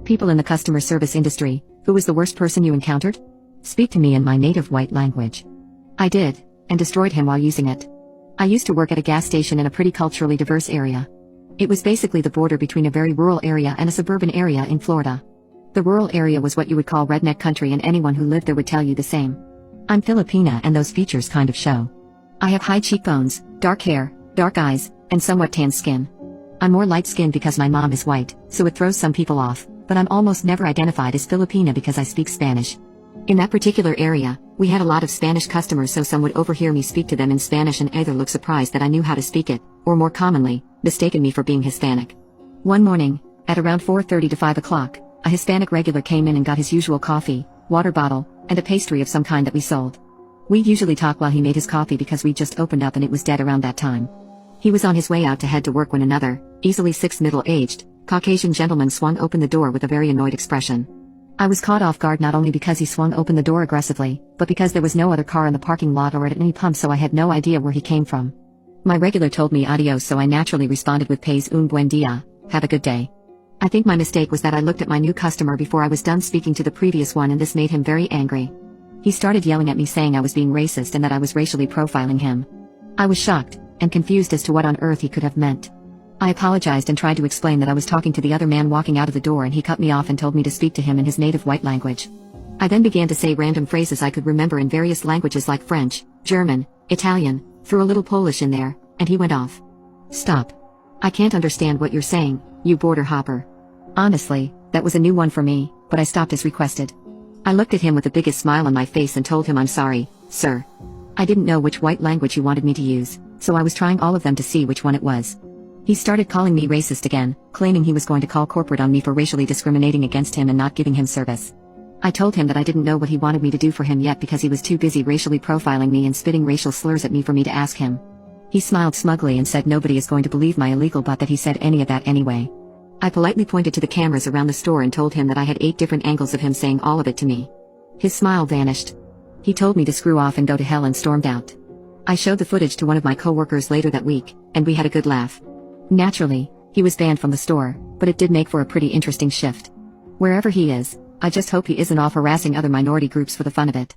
People in the customer service industry. Who was the worst person you encountered? Speak to me in my native white language. I did, and destroyed him while using it. I used to work at a gas station in a pretty culturally diverse area. It was basically the border between a very rural area and a suburban area in Florida. The rural area was what you would call redneck country, and anyone who lived there would tell you the same. I'm Filipina, and those features kind of show. I have high cheekbones, dark hair, dark eyes, and somewhat tan skin. I'm more light-skinned because my mom is white, so it throws some people off, but I'm almost never identified as Filipina because I speak Spanish. In that particular area, we had a lot of Spanish customers, so some would overhear me speak to them in Spanish and either look surprised that I knew how to speak it, or more commonly, mistaken me for being Hispanic. One morning, at around 4:30 to 5 o'clock, a Hispanic regular came in and got his usual coffee, water bottle, and a pastry of some kind that we sold. We'd usually talk while he made his coffee because we'd just opened up and it was dead around that time. He was on his way out to head to work when another, easily 6 middle-aged, Caucasian gentleman swung open the door with a very annoyed expression. I was caught off guard not only because he swung open the door aggressively, but because there was no other car in the parking lot or at any pump, so I had no idea where he came from. My regular told me adios, so I naturally responded with "Paz un buen día, have a good day." I think my mistake was that I looked at my new customer before I was done speaking to the previous one, and this made him very angry. He started yelling at me saying I was being racist and that I was racially profiling him. I was shocked and confused as to what on earth he could have meant. I apologized and tried to explain that I was talking to the other man walking out of the door, and he cut me off and told me to speak to him in his native white language. I then began to say random phrases I could remember in various languages like French, German, Italian, threw a little Polish in there, and he went off. Stop. I can't understand what you're saying, you border hopper. Honestly, that was a new one for me, but I stopped as requested. I looked at him with the biggest smile on my face and told him I'm sorry, sir. I didn't know which white language he wanted me to use, so I was trying all of them to see which one it was. He started calling me racist again, claiming he was going to call corporate on me for racially discriminating against him and not giving him service. I told him that I didn't know what he wanted me to do for him yet because he was too busy racially profiling me and spitting racial slurs at me for me to ask him. He smiled smugly and said nobody is going to believe my illegal butt that he said any of that anyway. I politely pointed to the cameras around the store and told him that I had 8 different angles of him saying all of it to me. His smile vanished. He told me to screw off and go to hell and stormed out. I showed the footage to one of my coworkers later that week, and we had a good laugh. Naturally, he was banned from the store, but it did make for a pretty interesting shift. Wherever he is, I just hope he isn't off harassing other minority groups for the fun of it.